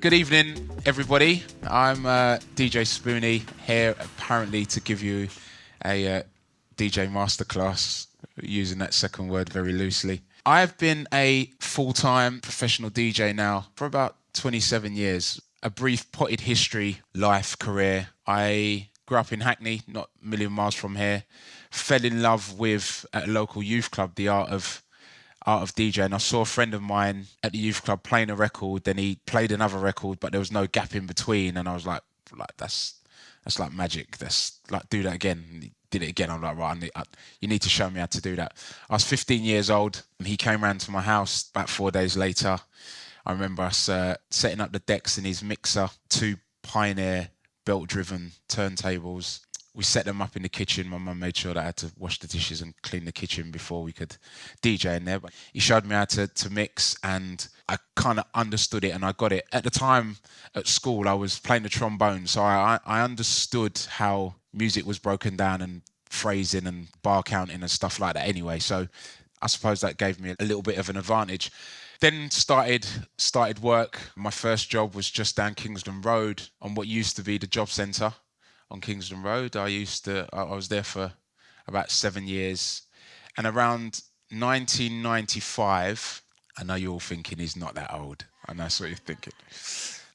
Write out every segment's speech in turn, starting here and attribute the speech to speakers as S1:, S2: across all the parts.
S1: Good evening, everybody. I'm DJ Spoony here apparently to give you a DJ Masterclass, using that second word very loosely. I've been a full-time professional DJ now for about 27 years. A brief potted history, life, career. I grew up in Hackney, not a million miles from here. Fell in love with, at a local youth club, the art of DJing. I saw a friend of mine at the youth club playing a record, then he played another record, but there was no gap in between. And I was like that's like magic. That's like, do that again. And he did it again. I'm like, right, you need to show me how to do that. I was 15 years old and he came round to my house about 4 days later. I remember us setting up the decks in his mixer, 2 Pioneer belt-driven turntables. We set them up in the kitchen. My mum made sure that I had to wash the dishes and clean the kitchen before we could DJ in there. But he showed me how to mix, and I kind of understood it and I got it. At the time at school, I was playing the trombone, so I understood how music was broken down and phrasing and bar counting and stuff like that anyway. So I suppose that gave me a little bit of an advantage. Then started work. My first job was just down Kingston Road on what used to be the job centre. On Kingston Road, I was there for about 7 years. And around 1995, I know you're all thinking he's not that old. I know that's what you're thinking.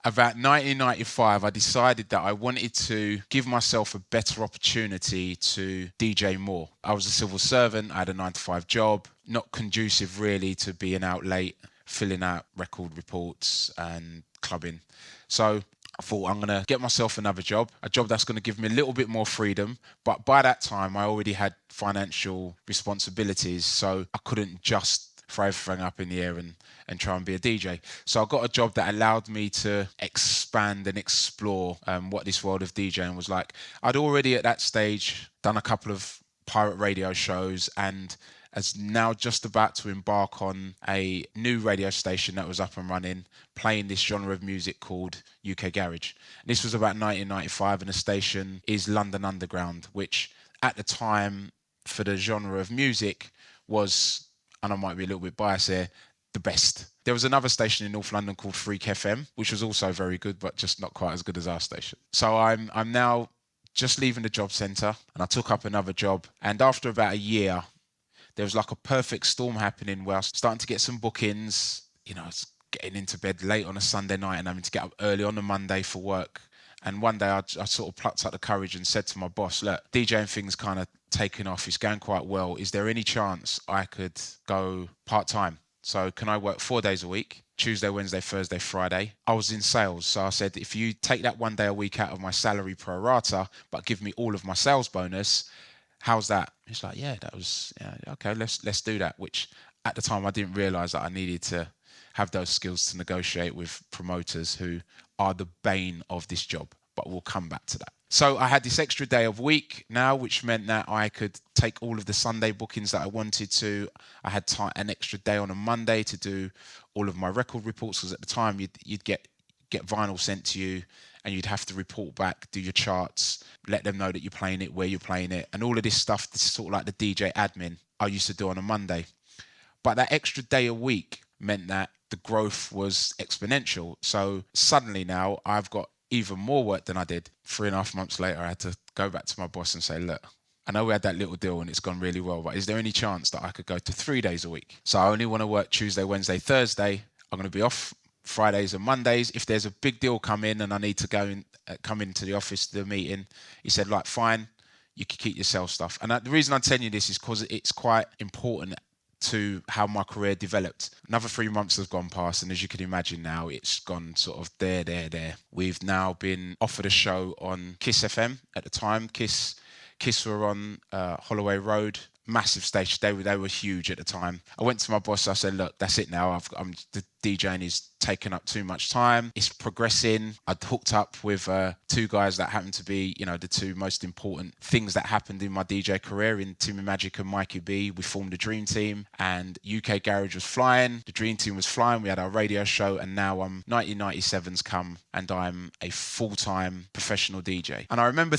S1: About 1995, I decided that I wanted to give myself a better opportunity to DJ more. I was a civil servant, I had a 9-to-5 job, not conducive really to being out late, filling out record reports and clubbing. So I thought, I'm going to get myself another job, a job that's going to give me a little bit more freedom. But by that time, I already had financial responsibilities, so I couldn't just throw everything up in the air and try and be a DJ. So I got a job that allowed me to expand and explore what this world of DJing was like. I'd already at that stage done a couple of pirate radio shows and as now just about to embark on a new radio station that was up and running, playing this genre of music called UK Garage. And this was about 1995, and the station is London Underground, which at the time for the genre of music was, and I might be a little bit biased here, the best. There was another station in North London called Freak FM, which was also very good, but just not quite as good as our station. So I'm now just leaving the job centre, and I took up another job. And after about a year, there was like a perfect storm happening where I was starting to get some bookings. You know, I was getting into bed late on a Sunday night and having to get up early on a Monday for work. And one day I sort of plucked up the courage and said to my boss, look, DJing thing's kind of taken off. It's going quite well. Is there any chance I could go part-time? So can I work 4 days a week? Tuesday, Wednesday, Thursday, Friday. I was in sales. So I said, if you take that 1 day a week out of my salary pro rata, but give me all of my sales bonus, how's that? He's like, yeah, okay, let's do that. Which at the time I didn't realise that I needed to have those skills to negotiate with promoters who are the bane of this job, but we'll come back to that. So I had this extra day of week now, which meant that I could take all of the Sunday bookings that I wanted to. I had an extra day on a Monday to do all of my record reports, because at the time you'd get vinyl sent to you and you'd have to report back, do your charts, let them know that you're playing it, where you're playing it, and all of this stuff. This is sort of like the DJ admin I used to do on a Monday. But that extra day a week meant that the growth was exponential. So suddenly now I've got even more work than I did. 3.5 months later, I had to go back to my boss and say, look, I know we had that little deal and it's gone really well, but is there any chance that I could go to 3 days a week? So I only want to work Tuesday, Wednesday, Thursday. I'm going to be off Fridays and Mondays. If there's a big deal come in and I need to come into the office to the meeting, he said, like, fine, you can keep your sales stuff. And the reason I'm telling you this is because it's quite important to how my career developed. Another 3 months has gone past, and as you can imagine now, it's gone sort of there. We've now been offered a show on Kiss FM at the time. Kiss were on Holloway Road, massive stage. They were huge at the time. I went to my boss. I said, look, that's it now. The DJing is taking up too much time. It's progressing. I'd hooked up with 2 guys that happened to be, the 2 most important things that happened in my DJ career, in Timmy Magic and Mikey B. We formed a dream team, and UK Garage was flying. The dream team was flying. We had our radio show, and now 1997's come, and I'm a full-time professional DJ. And I remember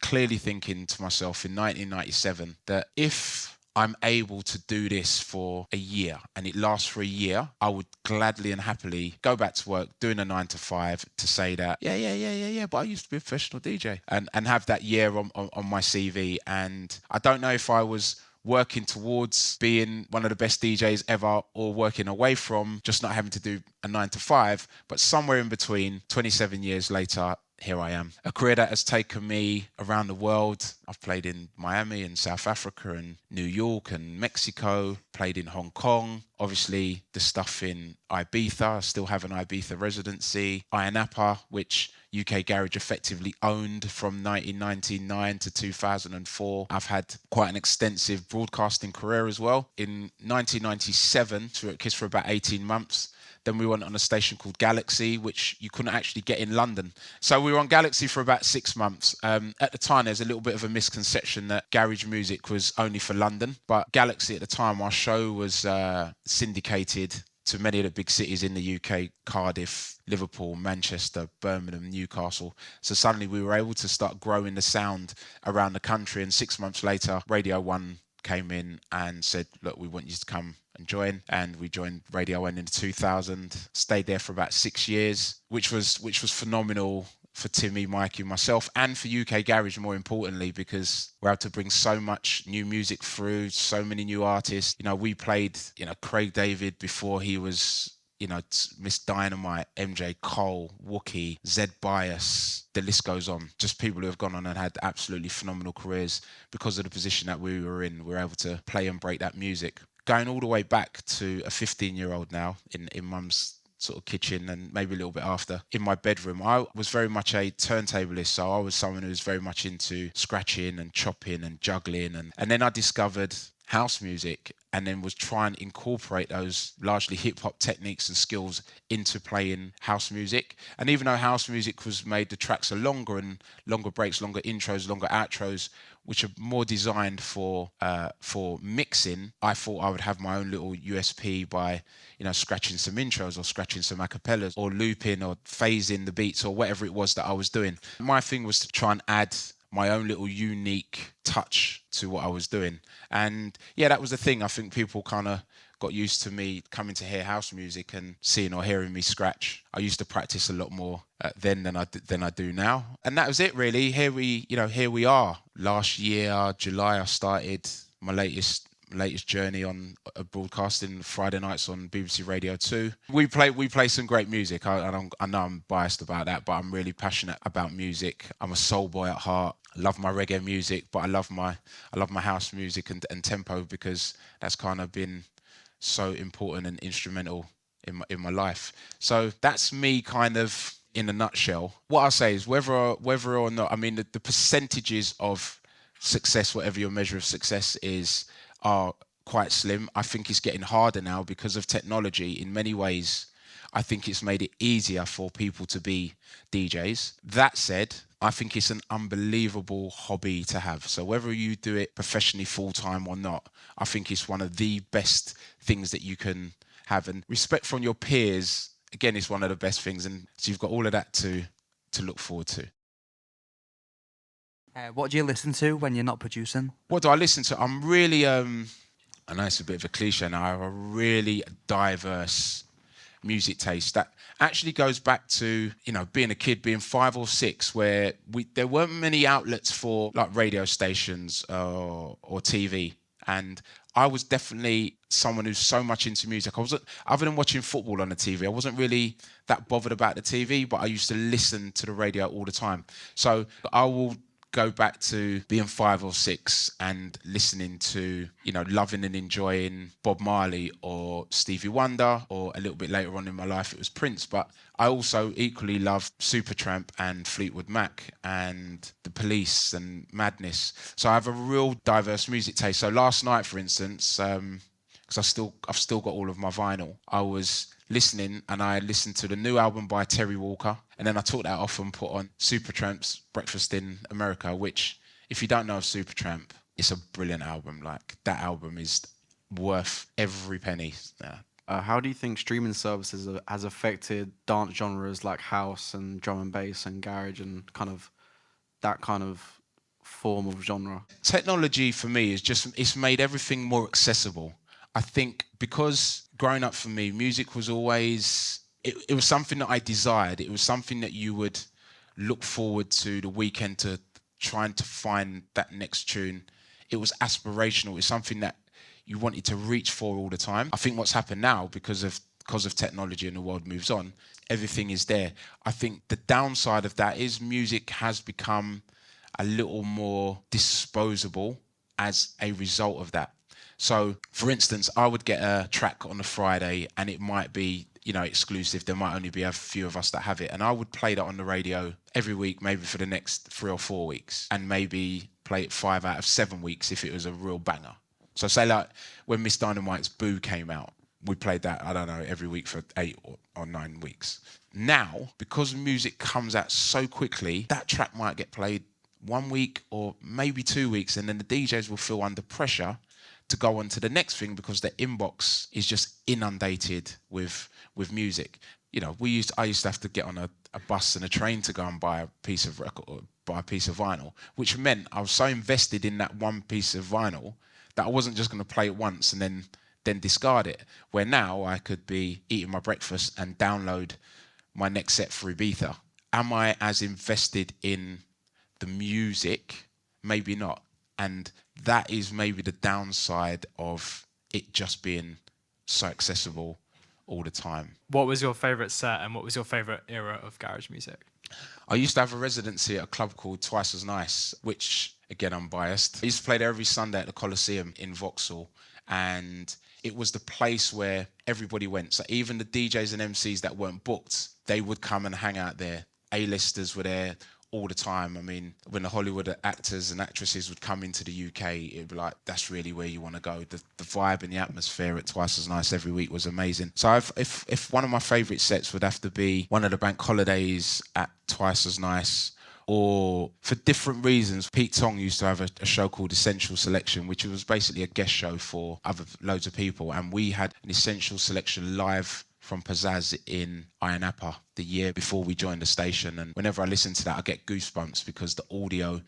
S1: clearly thinking to myself in 1997 that if I'm able to do this for a year and it lasts for a year, I would gladly and happily go back to work doing a 9 to 5 to say that, yeah, but I used to be a professional DJ and have that year on my CV. And I don't know if I was working towards being one of the best DJs ever or working away from just not having to do a 9 to 5, but somewhere in between, 27 years later, here I am. A career that has taken me around the world. I've played in Miami and South Africa and New York and Mexico, played in Hong Kong. Obviously, the stuff in Ibiza. I still have an Ibiza residency. IEMs, which UK Garage effectively owned from 1999 to 2004. I've had quite an extensive broadcasting career as well. In 1997, we were at KISS for about 18 months. Then we went on a station called Galaxy, which you couldn't actually get in London. So we were on Galaxy for about 6 months. At the time, there's a little bit of a misconception that garage music was only for London. But Galaxy at the time, our show was syndicated to many of the big cities in the UK: Cardiff, Liverpool, Manchester, Birmingham, Newcastle. So suddenly we were able to start growing the sound around the country. And 6 months later, Radio 1 came in and said, look, we want you to come and join. And we joined Radio 1 in 2000, stayed there for about 6 years, which was phenomenal for Timmy, Mikey, myself, and for UK Garage, more importantly, because we're able to bring so much new music through, so many new artists. You know, we played, Craig David before he was, Miss Dynamite, MJ Cole, Wookie, Zed Bias, the list goes on. Just people who have gone on and had absolutely phenomenal careers because of the position that we were in. We were able to play and break that music. Going all the way back to a 15-year-old now in mum's sort of kitchen and maybe a little bit after in my bedroom. I was very much a turntablist, so I was someone who was very much into scratching and chopping and juggling, and then I discovered house music and then was trying to incorporate those largely hip-hop techniques and skills into playing house music. And even though house music was made, the tracks are longer and longer breaks, longer intros, longer outros, which are more designed for mixing, I thought I would have my own little USP by, scratching some intros or scratching some acapellas or looping or phasing the beats or whatever it was that I was doing. My thing was to try and add my own little unique touch to what I was doing. And yeah, that was the thing. I think people kind of got used to me coming to hear house music and seeing or hearing me scratch. I used to practice a lot more then than I do now. And that was it really. Here we are. Last year, July, I started my latest journey on broadcasting Friday nights on BBC Radio 2. We play some great music. I know I'm biased about that, but I'm really passionate about music. I'm a soul boy at heart. I love my reggae music, but I love my house music and tempo, because that's kind of been so important and instrumental in my life. So that's me kind of in a nutshell. What I say is whether or not, I mean, the percentages of success, whatever your measure of success is, are quite slim. I think it's getting harder now because of technology. In many ways, I think it's made it easier for people to be DJs. That said, I think it's an unbelievable hobby to have. So whether you do it professionally full-time or not, I think it's one of the best things that you can have. And respect from your peers, again, is one of the best things. And so you've got all of that to look forward to.
S2: What do you listen to when you're not producing?
S1: What do I listen to? I'm really, I know it's a bit of a cliche now, I have a really diverse music taste that actually goes back to, being a kid, being 5 or 6, where there weren't many outlets for like radio stations or TV. And I was definitely someone who's so much into music. I wasn't, other than watching football on the TV, I wasn't really that bothered about the TV, but I used to listen to the radio all the time. So I will go back to being 5 or 6 and listening to, loving and enjoying Bob Marley or Stevie Wonder, or a little bit later on in my life it was Prince. But I also equally love Supertramp and Fleetwood Mac and The Police and Madness. So I have a real diverse music taste. So last night, for instance, because I've still got all of my vinyl, I was listening, and I listened to the new album by Terry Walker, and then I took that off and put on Supertramp's Breakfast in America, which, if you don't know of Supertramp, it's a brilliant album. Like, that album is worth every penny. Yeah.
S3: How do you think streaming services has affected dance genres like house and drum and bass and garage and kind of that kind of form of genre?
S1: Technology for me is it's made everything more accessible. I think because growing up for me, music was always, it was something that I desired. It was something that you would look forward to the weekend, to trying to find that next tune. It was aspirational. It's something that you wanted to reach for all the time. I think what's happened now, because of technology and the world moves on, everything is there. I think the downside of that is music has become a little more disposable as a result of that. So, for instance, I would get a track on a Friday and it might be, exclusive. There might only be a few of us that have it. And I would play that on the radio every week, maybe for the next 3 or 4 weeks, and maybe play it 5 out of 7 weeks if it was a real banger. So say like when Miss Dynamite's Boo came out, we played that, I don't know, every week for 8 or 9 weeks. Now, because music comes out so quickly, that track might get played 1 week or maybe 2 weeks, and then the DJs will feel under pressure to go on to the next thing because their inbox is just inundated with music. I used to have to get on a bus and a train to go and buy a piece of record or buy a piece of vinyl, which meant I was so invested in that one piece of vinyl that I wasn't just going to play it once and then discard it. Where now I could be eating my breakfast and download my next set for Ibiza. Am I as invested in the music? Maybe not. And that is maybe the downside of it just being so accessible all the time.
S4: What was your favourite set and what was your favourite era of garage music?
S1: I used to have a residency at a club called Twice as Nice, which, again, I'm biased. I used to play there every Sunday at the Coliseum in Vauxhall, and it was the place where everybody went. So even the DJs and MCs that weren't booked, they would come and hang out there. A-listers were there all the time. I mean, when the Hollywood actors and actresses would come into the UK, it'd be like, that's really where you want to go. The vibe and the atmosphere at Twice as Nice every week was amazing. So if one of my favourite sets would have to be one of the bank holidays at Twice as Nice, or for different reasons. Pete Tong used to have a show called Essential Selection, which was basically a guest show for loads of people. And we had an Essential Selection live from Pizzazz in Ayia Napa the year before we joined the station. And whenever I listen to that, I get goosebumps because the audio,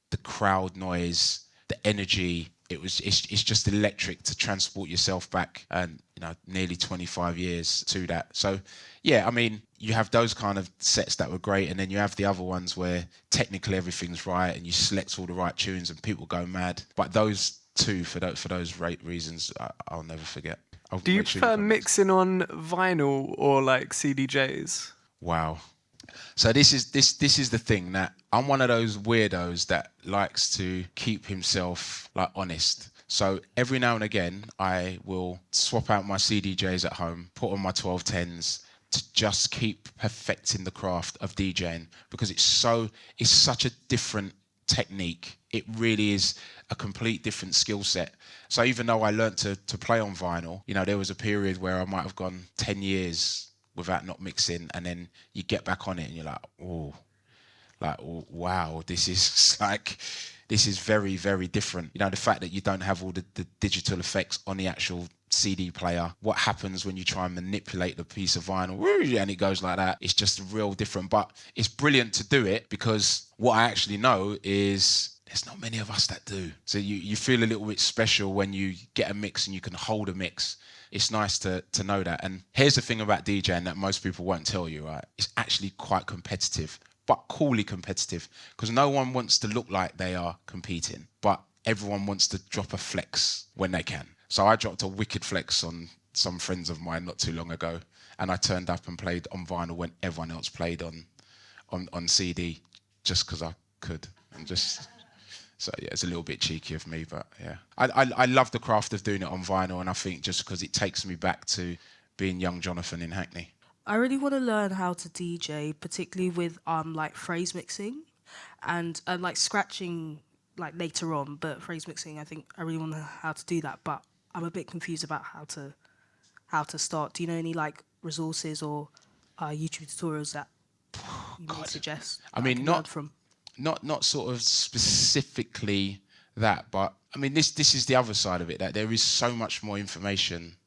S1: the crowd noise, the energy, it's just electric to transport yourself back, and nearly 25 years to that. So yeah, I mean, you have those kind of sets that were great, and then you have the other ones where technically everything's right and you select all the right tunes and people go mad. But those two, for those reasons, I'll never forget.
S5: Do you prefer mixing on vinyl or like CDJs?
S1: Wow. So this is the thing, that I'm one of those weirdos that likes to keep himself like honest. So every now and again, I will swap out my CDJs at home, put on my 1210s to just keep perfecting the craft of DJing, because it's such a different technique. It really is a complete different skill set. So even though I learnt to play on vinyl, there was a period where I might have gone 10 years without not mixing, and then you get back on it and you're like, wow, this is very, very different. The fact that you don't have all the digital effects on the actual CD player, what happens when you try and manipulate the piece of vinyl and it goes like that, it's just real different. But it's brilliant to do it, because what I actually know is there's not many of us that do. So you feel a little bit special when you get a mix and you can hold a mix. It's nice to know that. And here's the thing about DJing that most people won't tell you, right? It's actually quite competitive, but coolly competitive, because no one wants to look like they are competing, but everyone wants to drop a flex when they can. So I dropped a wicked flex on some friends of mine not too long ago, and I turned up and played on vinyl when everyone else played on CD, just because I could. So yeah, it's a little bit cheeky of me, but yeah. I love the craft of doing it on vinyl, and I think just because it takes me back to being young Jonathan in Hackney.
S6: I really want to learn how to DJ, particularly with like phrase mixing and like scratching like later on, but phrase mixing, I think I really want to know how to do that, but I'm a bit confused about how to start. Do you know any like resources or YouTube tutorials that you might suggest?
S1: I mean, not sort of specifically that, but I mean, this is the other side of it, that there is so much more information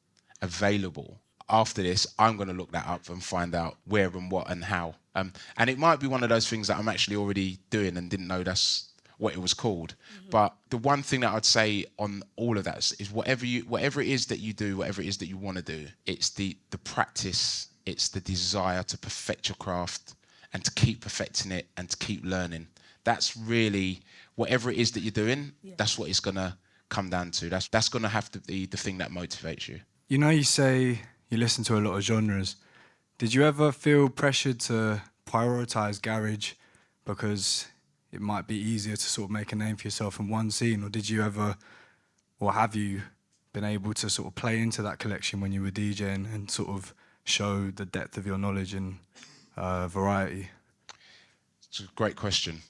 S1: available. After this, I'm going to look that up and find out where and what and how. And it might be one of those things that I'm actually already doing and didn't know that's what it was called. But the one thing that I'd say on all of that is whatever it is that you do, whatever it is that you want to do, it's the practice, it's the desire to perfect your craft and to keep perfecting it and to keep learning. That's really, whatever it is that you're doing, that's what it's going to come down to. That's going to have to be the thing that motivates you.
S7: You know, you say you listen to a lot of genres. Did you ever feel pressured to prioritise garage because it might be easier to sort of make a name for yourself in one scene? Or did you ever, or have you been able to sort of play into that collection when you were DJing and sort of show the depth of your knowledge and variety?
S1: It's a great question.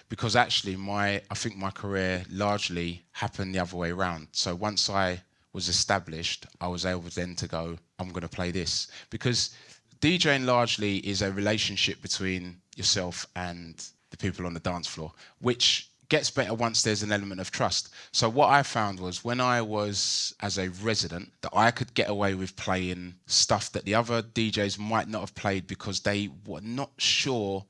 S1: Because actually I think my career largely happened the other way around. So once I was established, I was able then to go, I'm going to play this. Because DJing largely is a relationship between yourself and the people on the dance floor, which gets better once there's an element of trust. So what I found was when I was as a resident, that I could get away with playing stuff that the other DJs might not have played because they were not sure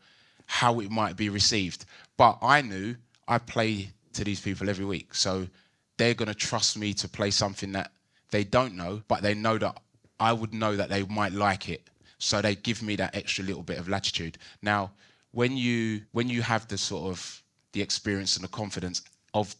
S1: how it might be received. But I knew I play to these people every week. So they're going to trust me to play something that they don't know, but they know that I would know that they might like it. So they give me that extra little bit of latitude. Now, when you have the sort of the experience and the confidence of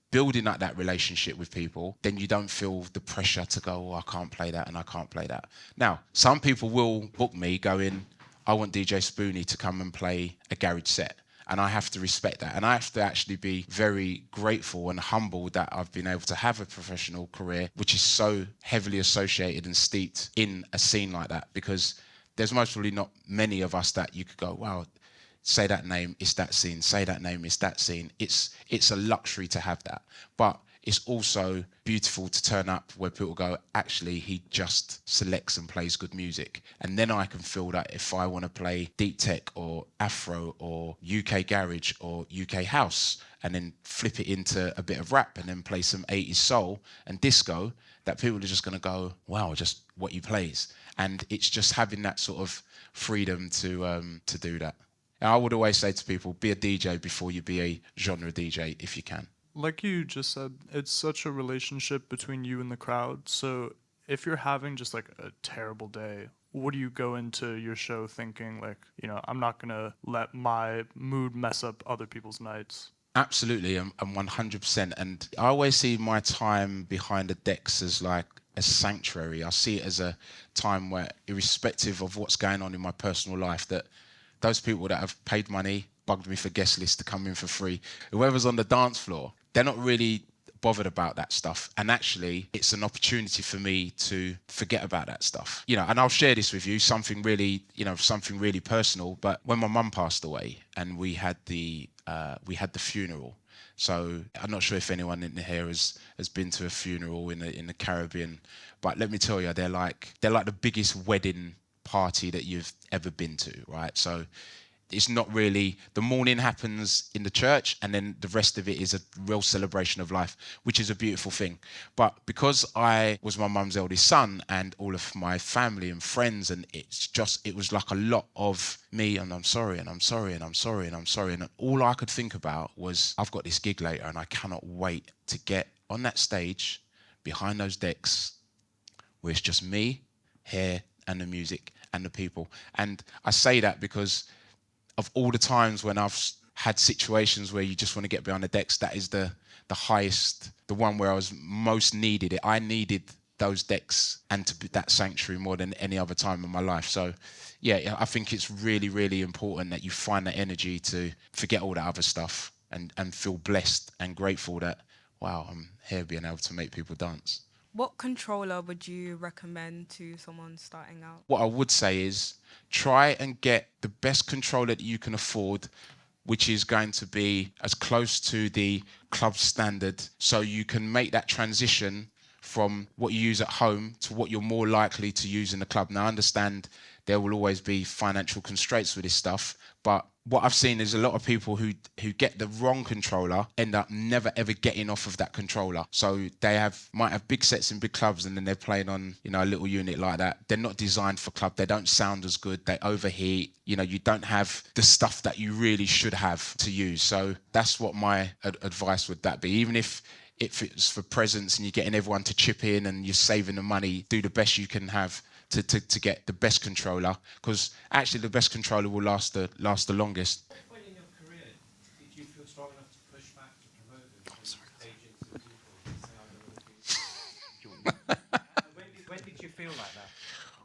S1: building up that relationship with people, then you don't feel the pressure to go, oh, I can't play that and I can't play that. Now, some people will book me going, I want DJ Spoony to come and play a garage set. And I have to respect that. And I have to actually be very grateful and humbled that I've been able to have a professional career, which is so heavily associated and steeped in a scene like that. Because there's most probably not many of us that you could go, wow, say that name, it's that scene. Say that name, it's that scene. It's a luxury to have that. But it's also beautiful to turn up where people go, actually, he just selects and plays good music. And then I can feel that if I want to play deep tech or Afro or UK garage or UK house and then flip it into a bit of rap and then play some 80s soul and disco, that people are just going to go, wow, just what he plays. And it's just having that sort of freedom to do that. And I would always say to people, be a DJ before you be a genre DJ if you can.
S8: Like you just said, it's such a relationship between you and the crowd. So if you're having just like a terrible day, what do you go into your show thinking like, you know, I'm not going to let my mood mess up other people's nights?
S1: Absolutely, and 100%. And I always see my time behind the decks as like a sanctuary. I see it as a time where, irrespective of what's going on in my personal life, that those people that have paid money, bugged me for guest lists to come in for free, whoever's on the dance floor, they're not really bothered about that stuff. And actually, it's an opportunity for me to forget about that stuff. You know, and I'll share this with you, something really personal. But when my mum passed away and we had the funeral. So I'm not sure if anyone in here has been to a funeral in the Caribbean, but let me tell you, they're like the biggest wedding party that you've ever been to, right? So it's not really, the morning happens in the church and then the rest of it is a real celebration of life, which is a beautiful thing. But because I was my mum's eldest son and all of my family and friends, and it was like a lot of me, and I'm sorry, and I'm sorry, and I'm sorry, and I'm sorry. And all I could think about was, I've got this gig later and I cannot wait to get on that stage behind those decks where it's just me, hair, and the music and the people. And I say that because of all the times when I've had situations where you just want to get behind the decks, that is the highest, the one where I was most needed it. I needed those decks and to be that sanctuary more than any other time in my life. So yeah, I think it's really, really important that you find that energy to forget all that other stuff and feel blessed and grateful that, wow, I'm here being able to make people dance.
S9: What controller would you recommend to someone starting out?
S1: What I would say is try and get the best controller that you can afford, which is going to be as close to the club standard, so you can make that transition from what you use at home to what you're more likely to use in the club. Now, I understand there will always be financial constraints with this stuff. But what I've seen is a lot of people who get the wrong controller end up never ever getting off of that controller. So they might have big sets in big clubs, and then they're playing on, you know, a little unit like that. They're not designed for club. They don't sound as good. They overheat. You know, you don't have the stuff that you really should have to use. So that's what my advice would that be. Even if it's for presents and you're getting everyone to chip in and you're saving the money, do the best you can have to get the best controller, because actually the best controller will last the longest.
S10: At what point in your career did you feel strong enough to push back to promoters, agents and people and say, when did you feel like that?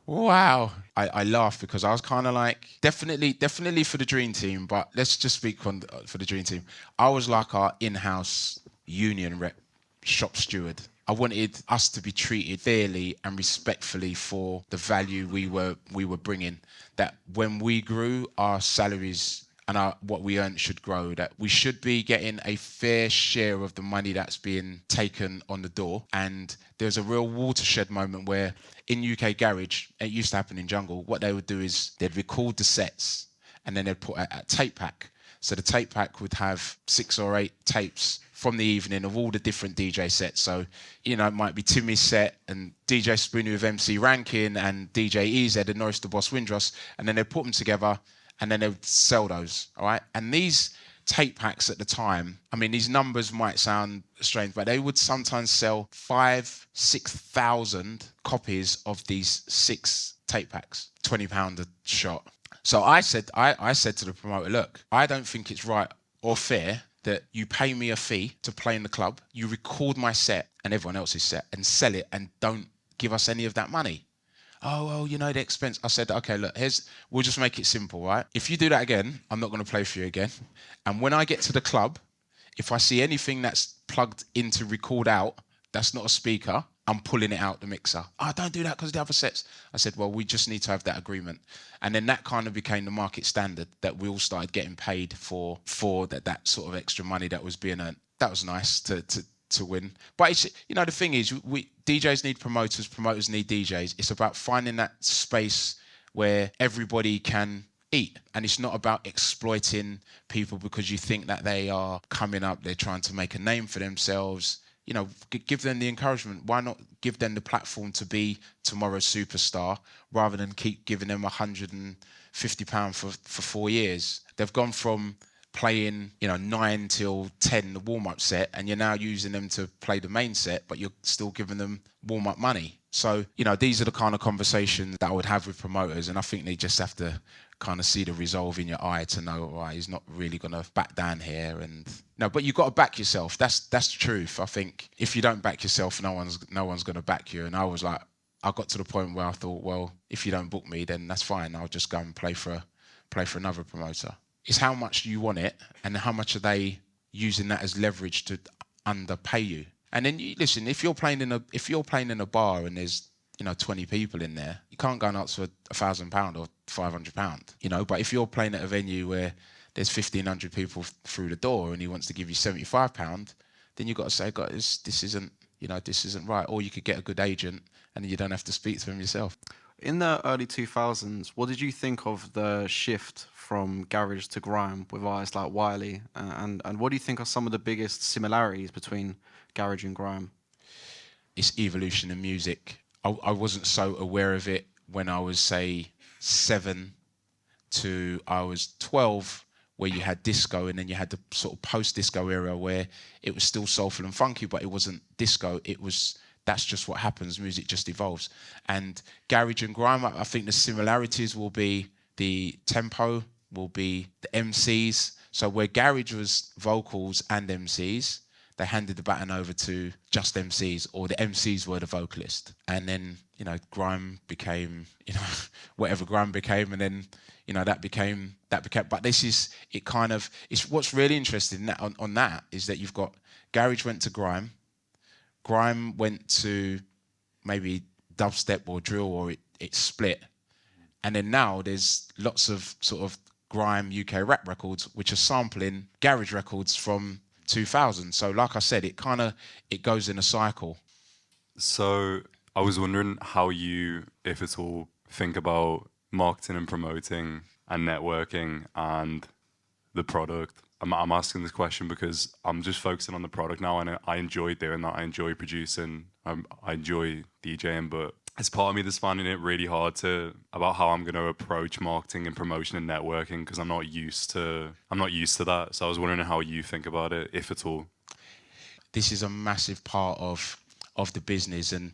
S1: Wow. I laugh because I was kind of like, definitely for the Dream Team, but let's just speak for the Dream Team. I was like our in-house union rep, shop steward. I wanted us to be treated fairly and respectfully for the value we were bringing. That when we grew, our salaries and what we earned should grow. That we should be getting a fair share of the money that's being taken on the door. And there's a real watershed moment where in UK Garage, it used to happen in Jungle, what they would do is they'd record the sets and then they'd put a tape pack. So the tape pack would have 6 or 8 tapes from the evening of all the different DJ sets. So, you know, it might be Timmy's set and DJ Spoony with MC Rankin and DJ EZ and Norris the Boss Windross, and then they'd put them together and then they would sell those, all right? And these tape packs at the time, I mean, these numbers might sound strange, but they would sometimes sell 5,000-6,000 copies of these 6 tape packs, £20 a shot. So I said to the promoter, look, I don't think it's right or fair that you pay me a fee to play in the club, you record my set and everyone else's set and sell it and don't give us any of that money. Oh, well, you know, the expense. I said, okay, look, we'll just make it simple, right? If you do that again, I'm not going to play for you again. And when I get to the club, if I see anything that's plugged into record out, that's not a speaker, I'm pulling it out the mixer. Oh, don't do that because of the other sets. I said, well, we just need to have that agreement. And then that kind of became the market standard that we all started getting paid for that sort of extra money that was being earned. That was nice to win. But it's, you know, the thing is, DJs need promoters need DJs. It's about finding that space where everybody can eat. And it's not about exploiting people because you think that they are coming up, they're trying to make a name for themselves. You know, give them the encouragement. Why not give them the platform to be tomorrow's superstar rather than keep giving them £150 for 4 years? They've gone from playing, 9 till 10, the warm-up set, and you're now using them to play the main set, but you're still giving them warm-up money. So, these are the kind of conversations that I would have with promoters, and I think they just have to kind of see the resolve in your eye to know, all right, he's not really going to back down here. And no, but you've got to back yourself. That's the truth. I think if you don't back yourself, no one's going to back you. And I was like, I got to the point where I thought, well, if you don't book me, then that's fine. I'll just go and play for another promoter. It's how much do you want it, and how much are they using that as leverage to underpay you. And then listen, if you're playing in a bar and there's 20 people in there, you can't go and ask for £1,000 or £500. But if you're playing at a venue where there's 1,500 people through the door and he wants to give you £75, then you've got to say, guys, this isn't right. Or you could get a good agent and you don't have to speak to him yourself.
S3: In the early 2000s, what did you think of the shift from garage to grime with artists like Wiley? And what do you think are some of the biggest similarities between garage and grime?
S1: It's evolution in music. I wasn't so aware of it when I was, say, 7 to I was 12, where you had disco, and then you had the sort of post-disco era where it was still soulful and funky, but it wasn't disco. That's just what happens. Music just evolves. And garage and grime, I think the similarities will be the tempo, will be the MCs. So where garage was vocals and MCs, they handed the baton over to just MCs, or the MCs were the vocalist. And then, grime became, whatever grime became, and then, that became, but it's what's really interesting on that is that you've got garage went to grime went to maybe dubstep or drill, or it split. And then now there's lots of sort of grime UK rap records, which are sampling garage records from 2000. So like I said, it goes in a cycle.
S11: So I was wondering how you, if at all, think about marketing and promoting and networking and the product? I'm asking this question because I'm just focusing on the product now, and I enjoy doing that. I enjoy producing. I enjoy DJing, but as part of me that's finding it really hard about how I'm going to approach marketing and promotion and networking, because I'm not used to that. So I was wondering how you think about it, if at all.
S1: This is a massive part of the business, and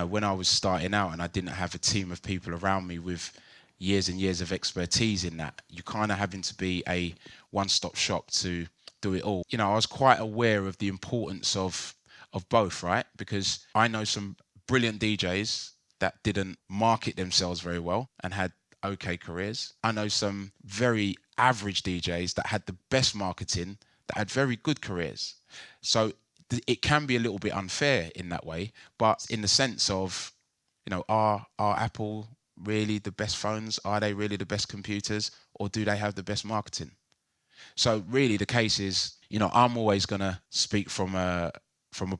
S1: when I was starting out and I didn't have a team of people around me with years and years of expertise in that, you kind of having to be a one-stop shop to do it all. I was quite aware of the importance of both, right? Because I know some brilliant DJs that didn't market themselves very well and had okay careers. I know some very average DJs that had the best marketing that had very good careers. So it can be a little bit unfair in that way, but in the sense of, are Apple really the best phones? Are they really the best computers? Or do they have the best marketing? So really the case is, I'm always going to speak from a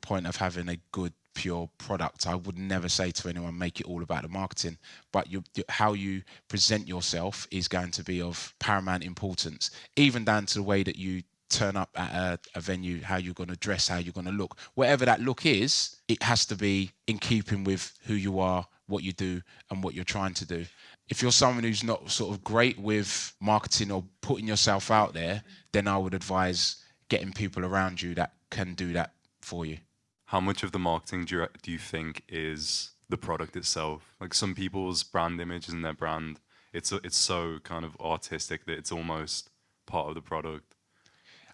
S1: point of having a good, pure product. I would never say to anyone, make it all about the marketing, but how you present yourself is going to be of paramount importance, even down to the way that you turn up at a venue, how you're going to dress, how you're going to look. Whatever that look is, it has to be in keeping with who you are, what you do, and what you're trying to do. If you're someone who's not sort of great with marketing or putting yourself out there, then I would advise getting people around you that can do that for you.
S11: How much of the marketing do you think is the product itself? Like some people's brand image and their brand, it's so kind of artistic that it's almost part of the product.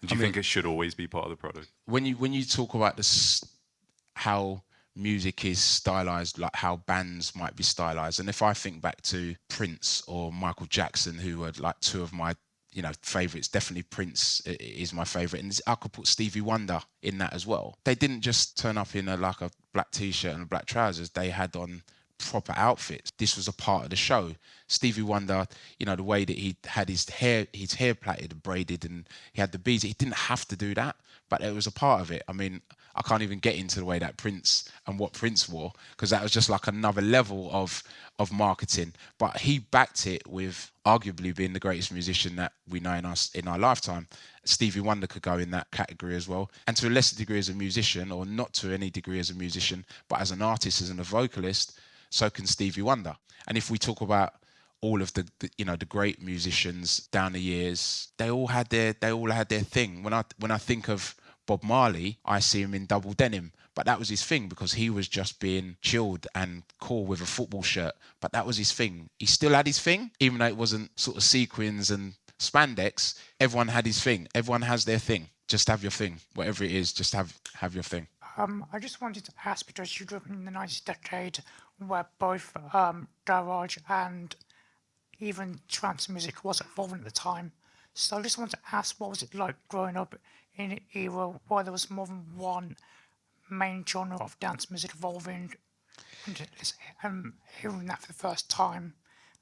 S11: Do you think it should always be part of the product?
S1: When you talk about how music is stylized, like how bands might be stylized, and if I think back to Prince or Michael Jackson, who are like two of my favorites, definitely Prince is my favorite, and I could put Stevie Wonder in that as well. They didn't just turn up in a black t-shirt and black trousers. They had on proper outfits. This was a part of the show. Stevie Wonder, the way that he had his hair plaited and braided, and he had the beads. He didn't have to do that, but it was a part of it. I mean, I can't even get into the way that Prince and what Prince wore, because that was just like another level of marketing. But he backed it with arguably being the greatest musician that we know in our lifetime. Stevie Wonder could go in that category as well. And to a lesser degree as a musician, or not to any degree as a musician, but as an artist, as a vocalist, so can Stevie Wonder. And if we talk about all of the great musicians down the years, they all had their thing. When I think of Bob Marley, I see him in double denim, but that was his thing because he was just being chilled and cool with a football shirt. But that was his thing. He still had his thing, even though it wasn't sort of sequins and spandex. Everyone had his thing. Everyone has their thing. Just have your thing, whatever it is. Just have your thing.
S12: I just wanted to ask, because you grew up in the 90s decade where both garage and even trance music was evolving at the time. So I just wanted to ask, what was it like growing up in an era where there was more than one main genre of dance music evolving, and hearing that for the first time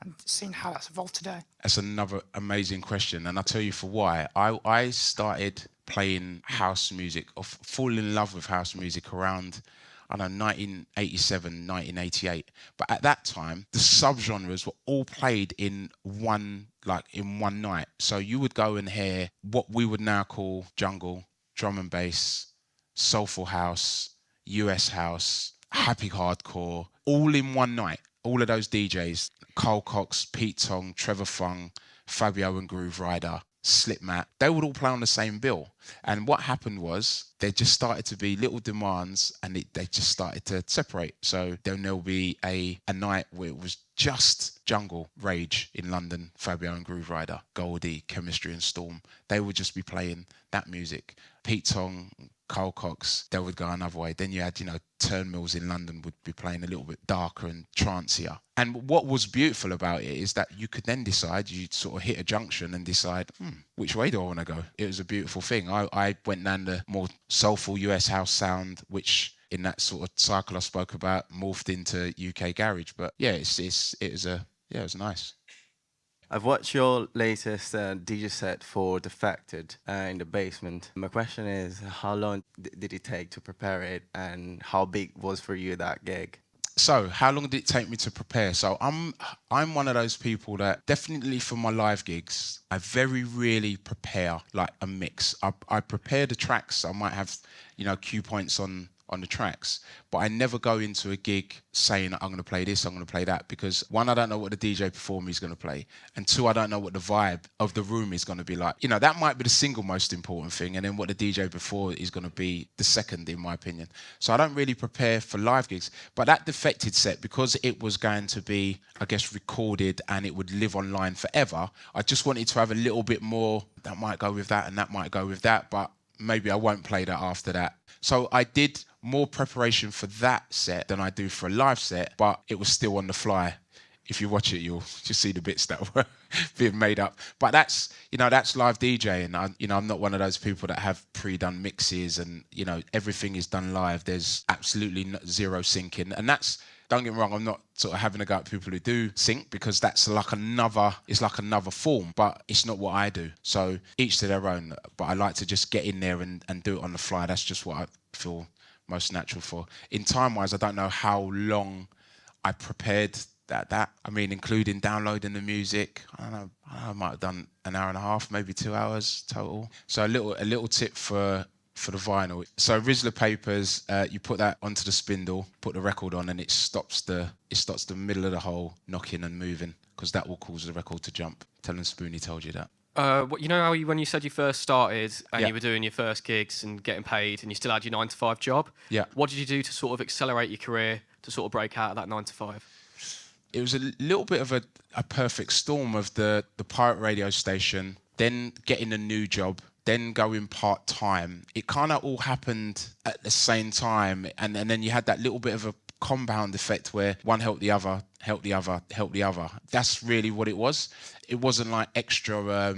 S12: and seeing how that's evolved today?
S1: That's another amazing question, and I'll tell you for why. I started playing house music, or falling in love with house music around, 1987, 1988. But at that time, the subgenres were all played in one night. So you would go and hear what we would now call jungle, drum and bass, soulful house, US house, happy hardcore, all in one night. All of those DJs, Carl Cox, Pete Tong, Trevor Fung, Fabio and Groove Rider, Slipmat, they would all play on the same bill. And what happened was there just started to be little demands, and they just started to separate. So then there'll be a night where it was just jungle, Rage in London, Fabio and Groove Rider, Goldie, Chemistry and Storm. They would just be playing that music. Pete Tong, Carl Cox, they would go another way. Then you had, Turnmills in London would be playing a little bit darker and trancier. And what was beautiful about it is that you could then decide, you'd sort of hit a junction and decide, which way do I want to go? It was a beautiful thing. I went down the more soulful US house sound, which in that sort of cycle I spoke about morphed into UK garage. But yeah, it was nice.
S13: I've watched your latest DJ set for Defected in the basement. My question is, how long did it take to prepare it, and how big was for you that gig?
S1: So, how long did it take me to prepare? So, I'm one of those people that definitely for my live gigs, I very rarely prepare like a mix. I prepare the tracks. I might have, cue points on the tracks, but I never go into a gig saying I'm going to play this, I'm going to play that, because one, I don't know what the DJ performer is going to play, and two, I don't know what the vibe of the room is going to be like. That might be the single most important thing, and then what the DJ before is going to be the second, in my opinion. So I don't really prepare for live gigs. But that Defected set, because it was going to be, I guess, recorded and it would live online forever, I just wanted to have a little bit more, that might go with that and that might go with that, but maybe I won't play that after that. So I did more preparation for that set than I do for a live set, but it was still on the fly. If you watch it, you'll just see the bits that were being made up. But that's live DJing. I'm not one of those people that have pre-done mixes and, everything is done live. There's absolutely zero syncing. And that's, don't get me wrong, I'm not sort of having a go at people who do sync, because that's like another form, but it's not what I do. So each to their own. But I like to just get in there and do it on the fly. That's just what I feel most natural for. In time-wise, I don't know how long I prepared that. I mean, including downloading the music, I don't know, I might have done an hour and a half, maybe 2 hours total. So a little tip for the vinyl. So Rizzler papers, you put that onto the spindle, put the record on, and it stops the middle of the hole knocking and moving, because that will cause the record to jump. Tell them Spoony told you that.
S14: When you said you first started and
S1: Yeah.
S14: you were doing your first gigs and getting paid and you still had your 9-to-5 job?
S1: Yeah.
S14: What did you do to sort of accelerate your career to sort of break out of that 9-to-5?
S1: It was a little bit of a perfect storm of the pirate radio station, then getting a new job, then going part-time. It kind of all happened at the same time, and then you had that little bit of a compound effect where one helped the other, helped the other, helped the other. That's really what it was. It wasn't like extra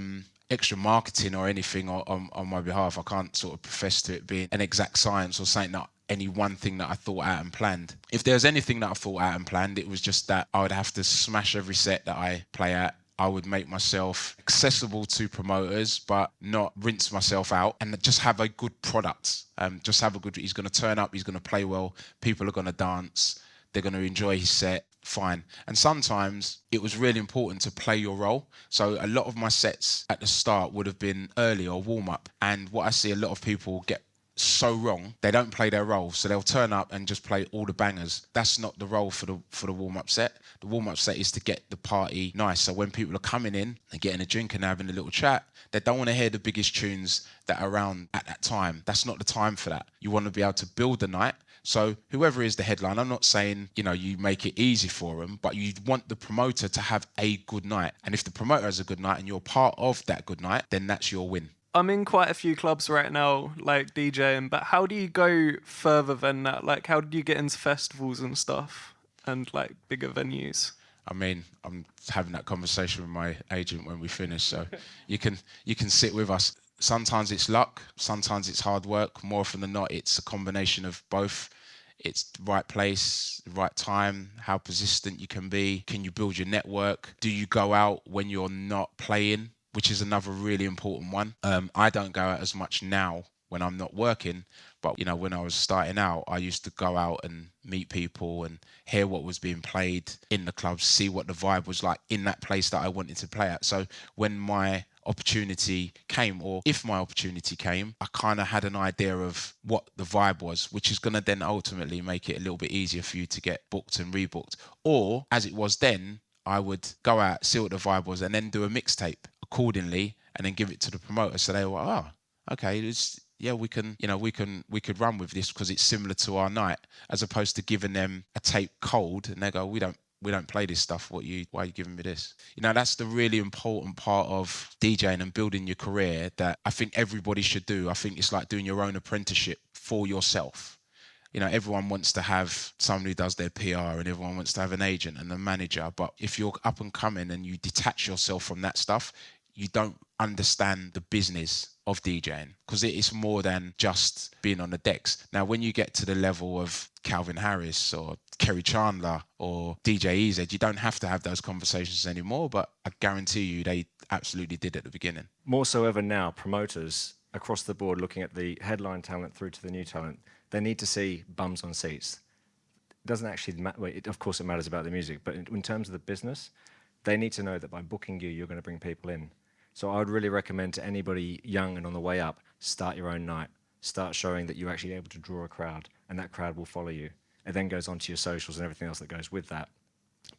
S1: marketing or anything on my behalf. I can't sort of profess to it being an exact science or saying that any one thing that I thought out and planned. If there's anything that I thought out and planned, it was just that I would have to smash every set that I play at. I would make myself accessible to promoters, but not rinse myself out, and just have a good product. He's going to turn up, he's going to play well, people are going to dance, they're going to enjoy his set, fine. And sometimes it was really important to play your role. So a lot of my sets at the start would have been early or warm up. And what I see a lot of people get so wrong, they don't play their role, so they'll turn up and just play all the bangers. That's not the role for the warm-up set. The warm-up set is to get the party nice. So when people are coming in and getting a drink and having a little chat, they don't want to hear the biggest tunes that are around at that time. That's not the time for that. You want to be able to build the night. So whoever is the headline, I'm not saying, you make it easy for them, but you want the promoter to have a good night. And if the promoter has a good night and you're part of that good night, then that's your win.
S5: I'm in quite a few clubs right now, like DJing, but how do you go further than that? Like, how did you get into festivals and stuff and like bigger venues?
S1: I mean, I'm having that conversation with my agent when we finish, so you can sit with us. Sometimes it's luck, sometimes it's hard work. More often than not, it's a combination of both. It's the right place, the right time, how persistent you can be. Can you build your network? Do you go out when you're not playing? Which is another really important one. I don't go out as much now when I'm not working, but when I was starting out, I used to go out and meet people and hear what was being played in the clubs, see what the vibe was like in that place that I wanted to play at. So when my opportunity came, or if my opportunity came, I kind of had an idea of what the vibe was, which is going to then ultimately make it a little bit easier for you to get booked and rebooked. Or as it was then, I would go out, see what the vibe was, and then do a mixtape accordingly, and then give it to the promoter. So they were, oh, okay, we could run with this because it's similar to our night, as opposed to giving them a tape cold and they go, we don't play this stuff. Why are you giving me this? That's the really important part of DJing and building your career that I think everybody should do. I think it's like doing your own apprenticeship for yourself. Everyone wants to have someone who does their PR, and everyone wants to have an agent and a manager. But if you're up and coming and you detach yourself from that stuff, you don't understand the business of DJing, because it is more than just being on the decks. Now, when you get to the level of Calvin Harris or Kerry Chandler or DJ EZ, you don't have to have those conversations anymore, but I guarantee you they absolutely did at the beginning.
S15: More so ever now, promoters across the board looking at the headline talent through to the new talent, they need to see bums on seats. doesn't actually matter. Well, of course, it matters about the music, but in terms of the business, they need to know that by booking you, you're going to bring people in. So I would really recommend to anybody young and on the way up, start your own night. Start showing that you're actually able to draw a crowd, and that crowd will follow you. It then goes on to your socials and everything else that goes with that.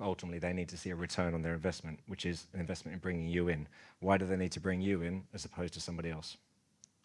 S15: Ultimately, they need to see a return on their investment, which is an investment in bringing you in. Why do they need to bring you in as opposed to somebody else?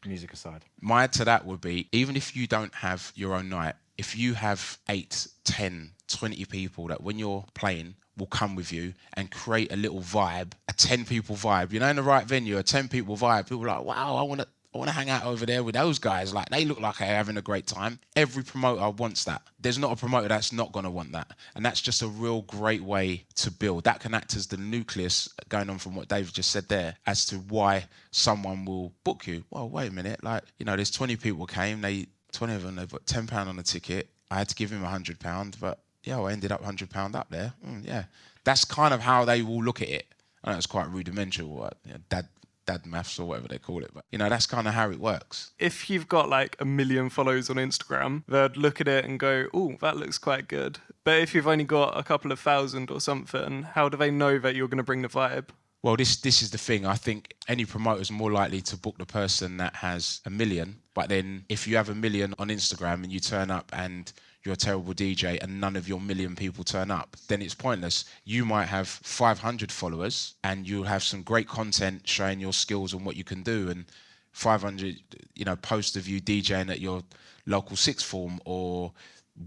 S15: Music aside.
S1: My add to that would be, even if you don't have your own night, if you have 8, 10, 20 people that when you're playing will come with you and create a little vibe, a 10 people vibe, you know, in the right venue, a 10 people vibe, people are like, wow, I want to hang out over there with those guys. Like, they look like they're having a great time. Every promoter wants that. There's not a promoter that's not going to want that. And that's just a real great way to build. That can act as the nucleus, going on from what Dave just said there, as to why someone will book you. Well, wait a minute. Like, you know, there's 20 people came. 20 of them, they put £10 on the ticket. I had to give him £100, but yeah, I ended up £100 up there. Yeah. That's kind of how they will look at it. I know it's quite rudimental, dad maths or whatever they call it, but you know, that's kind of how it works.
S5: If you've got like 1 million followers on Instagram, they'd look at it and go, oh, that looks quite good. But if you've only got a couple of thousand or something, how do they know that you're going to bring the vibe?
S1: Well, this is the thing. I think any promoter's more likely to book the person that has 1 million. But then if you have 1 million on Instagram and you turn up and you're a terrible DJ and none of your 1 million people turn up, then it's pointless. You might have 500 followers and you'll have some great content showing your skills and what you can do, and 500, you know, posts of you DJing at your local sixth form or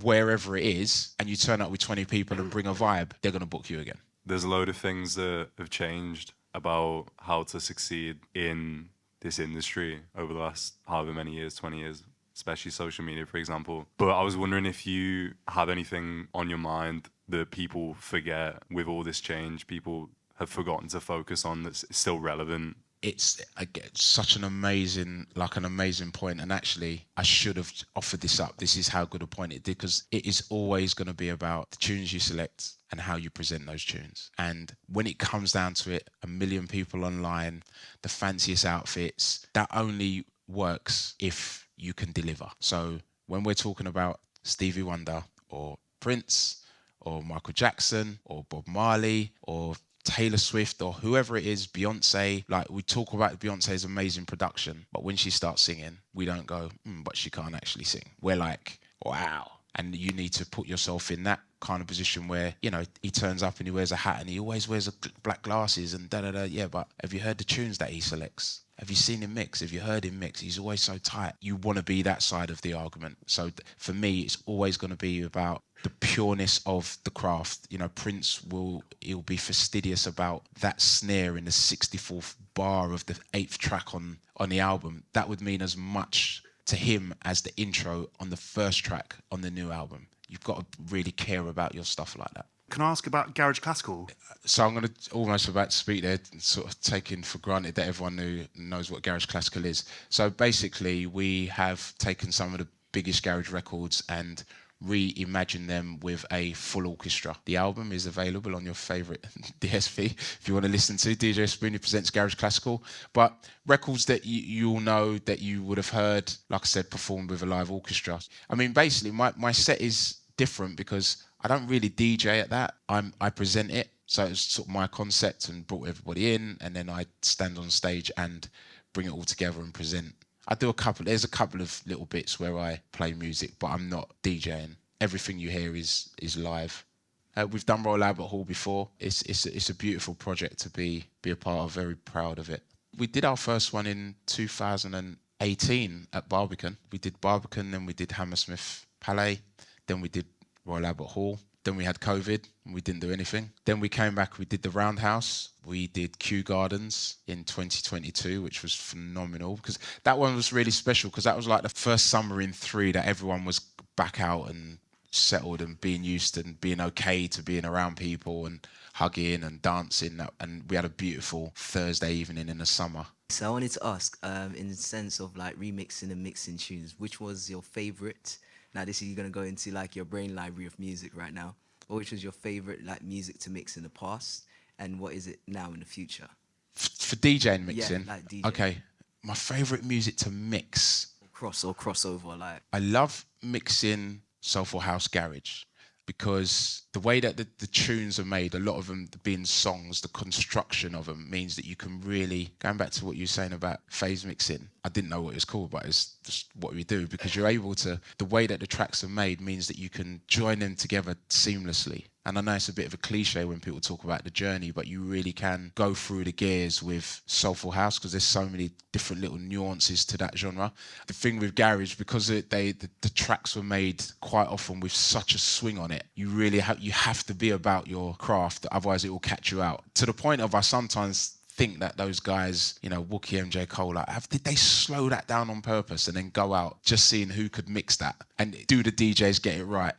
S1: wherever it is, and you turn up with 20 people and bring a vibe, they're going to book you again.
S11: There's a load of things that have changed about how to succeed in this industry over the last however many years, 20 years, especially social media, for example. But I was wondering if you have anything on your mind that people forget with all this change, people have forgotten to focus on, that's still relevant.
S1: It's such an amazing point, and actually I should have offered this up. This is how good a point it did, because it is always going to be about the tunes you select and how you present those tunes. And when it comes down to it, 1 million people online, the fanciest outfits, that only works if you can deliver. So when we're talking about Stevie Wonder or Prince or Michael Jackson or Bob Marley or Taylor Swift or whoever it is, Beyonce, like, we talk about Beyonce's amazing production, but when she starts singing, we don't go, but she can't actually sing. We're like, wow. And you need to put yourself in that kind of position where, you know, he turns up and he wears a hat and he always wears black glasses and da-da-da. Yeah, but have you heard the tunes that he selects? Have you seen him mix? Have you heard him mix? He's always so tight. You want to be that side of the argument. So for me, it's always going to be about the pureness of the craft. You know, Prince he'll be fastidious about that snare in the 64th bar of the 8th track on the album. That would mean as much to him as the intro on the first track on the new album. You've got to really care about your stuff like that.
S16: Can I ask about Garage Classical?
S1: So I'm going to almost about to speak there, sort of taking for granted that everyone knows what Garage Classical is. So basically, we have taken some of the biggest garage records and reimagined them with a full orchestra. The album is available on your favourite DSP if you want to listen to. DJ Spoony presents Garage Classical. But records that you'll know, that you would have heard, like I said, performed with a live orchestra. I mean, basically, my set is different because I don't really DJ at that. I present it. So it's sort of my concept and brought everybody in, and then I stand on stage and bring it all together and present. There's a couple of little bits where I play music, but I'm not DJing. Everything you hear is live. We've done Royal Albert Hall before. It's a beautiful project to be a part of. Very proud of it. We did our first one in 2018 at Barbican. We did Barbican, then we did Hammersmith Palais, then we did Royal Albert Hall. Then we had COVID and we didn't do anything. Then we came back, we did the Roundhouse. We did Kew Gardens in 2022, which was phenomenal, because that one was really special, because that was like the first summer in 3 that everyone was back out and settled and being used and being okay to being around people and hugging and dancing. And we had a beautiful Thursday evening in the summer.
S17: So I wanted to ask, in the sense of like remixing and mixing tunes, which was your favorite? Now this is, you're going to go into like your brain library of music right now. Or which was your favorite like music to mix in the past, and what is it now in the future?
S1: For DJing mixing?
S17: Yeah, like DJing.
S1: Okay, my favorite music to mix.
S17: Crossover, like.
S1: I love mixing soulful house garage. because the way that the tunes are made, a lot of them being songs, the construction of them means that you can really, going back to what you were saying about phase mixing, I didn't know what it was called, but it's just what we do, because you're able to, the way that the tracks are made means that you can join them together seamlessly. And I know it's a bit of a cliche when people talk about the journey, but you really can go through the gears with soulful house because there's so many different little nuances to that genre. The thing with garage, because the tracks were made quite often with such a swing on it, you really have to be about your craft, otherwise it will catch you out. To the point of I sometimes think that those guys, you know, Wookie, MJ Cole, like, did they slow that down on purpose and then go out just seeing who could mix that? And do the DJs get it right?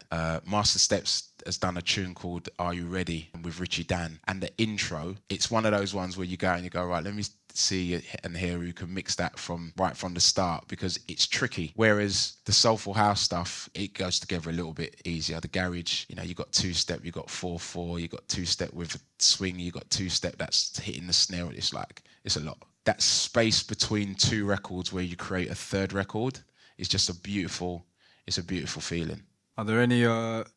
S1: Master Steps has done a tune called Are You Ready with Richie Dan, and the intro, it's one of those ones where you go and you go, right, let me see and hear who can mix that from the start, because it's tricky. Whereas the soulful house stuff, it goes together a little bit easier. The garage, you know, you got 2-step, you got 4/4, you got 2-step with a swing, you got 2-step that's hitting the snare. It's like, it's a lot. That space between two records where you create a third record is just a beautiful feeling.
S7: Are there any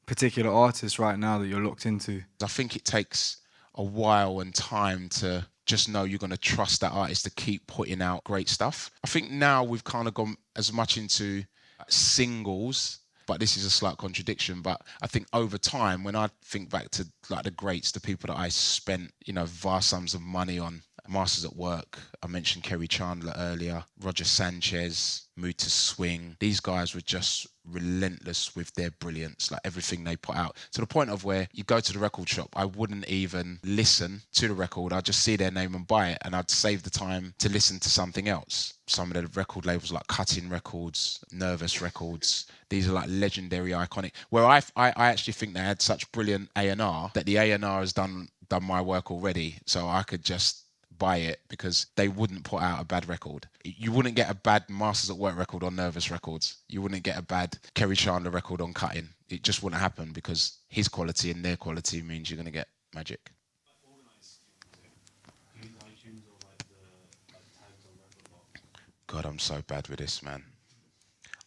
S7: particular artists right now that you're locked into?
S1: I think it takes a while and time to just know you're going to trust that artist to keep putting out great stuff. I think now we've kind of gone as much into singles, but this is a slight contradiction. But I think over time, when I think back to like the greats, the people that I spent, you know, vast sums of money on, Masters at Work, I mentioned Kerry Chandler earlier, Roger Sanchez, Mood to Swing. These guys were just relentless with their brilliance, like everything they put out, to the point of where you go to the record shop, I wouldn't even listen to the record, I'd just see their name and buy it, and I'd save the time to listen to something else. Some of the record labels like Cutting Records, Nervous Records, these are like legendary, iconic, where I actually think they had such brilliant A&R that the A&R has done my work already, so I could just buy it because they wouldn't put out a bad record. You wouldn't get a bad Masters at Work record on Nervous Records. You wouldn't get a bad Kerry Chandler record on Cutting. It just wouldn't happen because his quality and their quality means you're going to get magic. God, I'm so bad with this, man.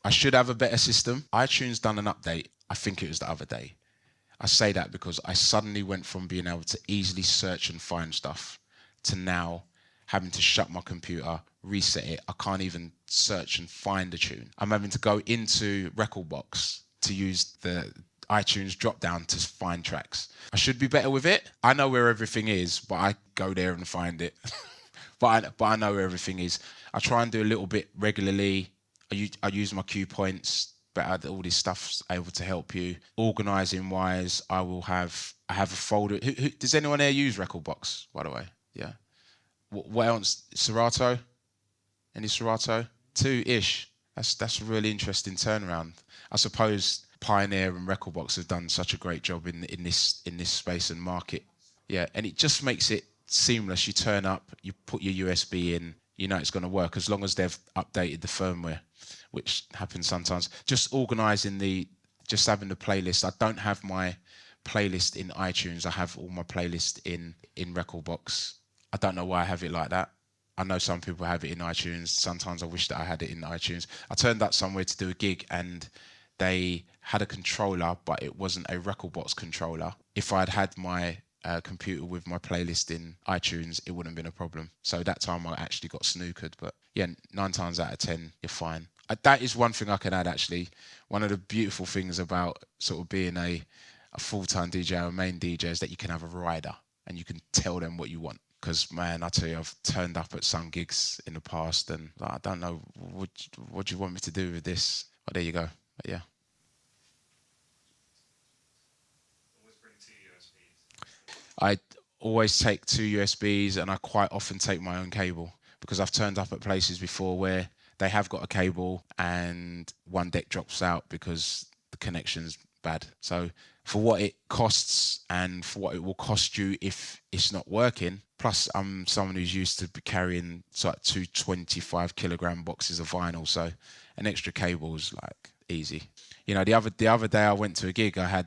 S1: I should have a better system. iTunes done an update. I think it was the other day. I say that because I suddenly went from being able to easily search and find stuff to now having to shut my computer, reset it. I can't even search and find a tune. I'm having to go into Recordbox to use the iTunes drop down to find tracks. I should be better with it. I know where everything is, but I go there and find it. but I know where everything is. I try and do a little bit regularly. I use my cue points, but all this stuff's able to help you. Organising wise, I have a folder. Does anyone here use Recordbox, by the way? Yeah. What else? Serato? Any Serato? 2-ish. That's a really interesting turnaround. I suppose Pioneer and Recordbox have done such a great job in this space and market. Yeah, and it just makes it seamless. You turn up, you put your USB in, you know it's going to work as long as they've updated the firmware, which happens sometimes. Just organising just having the playlist. I don't have my playlist in iTunes. I have all my playlist in Recordbox. I don't know why I have it like that. I know some people have it in iTunes. Sometimes I wish that I had it in iTunes. I turned up somewhere to do a gig and they had a controller, but it wasn't a Recordbox controller. If I'd had my computer with my playlist in iTunes, it wouldn't have been a problem. So that time I actually got snookered. But yeah, 9 times out of 10, you're fine. That is one thing I can add, actually. One of the beautiful things about sort of being a full-time DJ or a main DJ is that you can have a rider and you can tell them what you want. Because, man, I tell you, I've turned up at some gigs in the past and like, I don't know, what do you want me to do with this? Well, there you go. But yeah. I always take 2 USBs and I quite often take my own cable because I've turned up at places before where they have got a cable and one deck drops out because the connection's bad. So for what it costs and for what it will cost you if it's not working, plus I'm someone who's used to carrying like 2 25-kilogram boxes of vinyl, so an extra cable is like easy. You know, the other day I went to a gig. I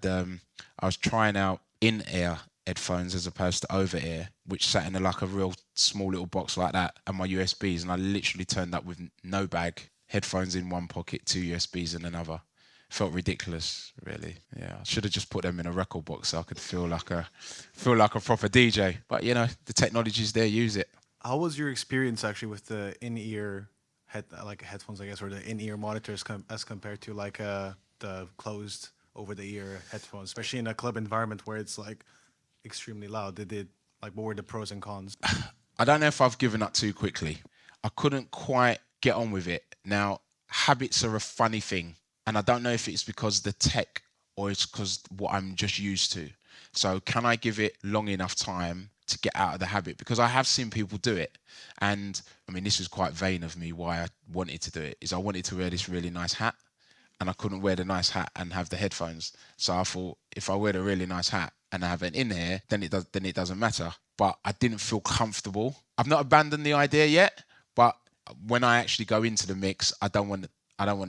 S1: was trying out in-ear headphones as opposed to over-ear, which sat in like a real small little box like that, and my USBs, and I literally turned up with no bag, headphones in one pocket, 2 USBs in another. felt ridiculous, really. Yeah, I should have just put them in a record box so I could feel like a proper DJ. But you know, the technology's there, use it.
S16: How was your experience actually with the in-ear headphones, I guess, or the in-ear monitors as compared to like the closed over-the-ear headphones, especially in a club environment where it's like extremely loud? What were the pros and cons?
S1: I don't know if I've given up too quickly. I couldn't quite get on with it. Now, habits are a funny thing, and I don't know if it's because of the tech or it's because what I'm just used to. So can I give it long enough time to get out of the habit? Because I have seen people do it. And I mean, this was quite vain of me. Why I wanted to do it is I wanted to wear this really nice hat, and I couldn't wear the nice hat and have the headphones. So I thought, if I wear the really nice hat and I have it in here, then it doesn't matter. But I didn't feel comfortable. I've not abandoned the idea yet, but when I actually go into the mix, I don't want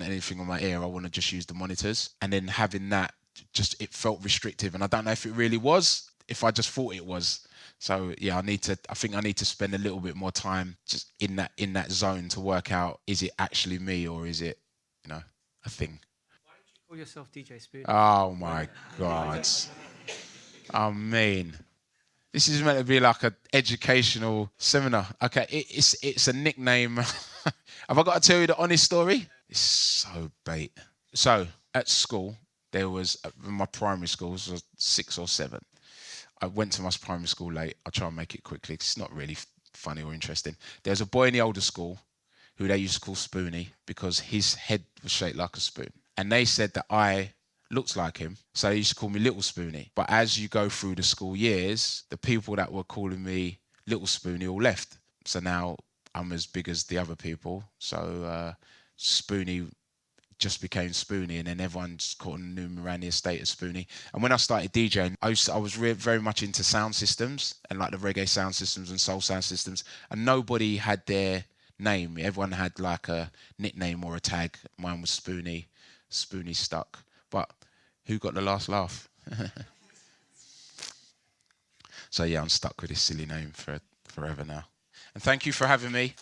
S1: anything on my ear. I want to just use the monitors. And then having that, it felt restrictive. And I don't know if it really was, if I just thought it was. So yeah, I think I need to spend a little bit more time just in that zone to work out, is it actually me or is it, a thing?
S10: Why don't you call yourself DJ Spoony?
S1: Oh my God. I mean, this is meant to be like an educational seminar. Okay, it's a nickname. Have I got to tell you the honest story? It's so bait. So at school, there was my primary school was 6 or 7. I went to my primary school late. I'll try and make it quickly. It's not really funny or interesting. There was a boy in the older school who they used to call Spoony because his head was shaped like a spoon. And they said that I looked like him, so they used to call me Little Spoony. But as you go through the school years, the people that were calling me Little Spoony all left. So now I'm as big as the other people. So Spoony just became Spoony, and then everyone just knew me around the estate as Spoony. And when I started DJing, I was very much into sound systems and like the reggae sound systems and soul sound systems, and nobody had their name. Everyone had like a nickname or a tag. Mine was Spoony. Spoony stuck. But who got the last laugh? So yeah, I'm stuck with this silly name for forever now. And thank you for having me.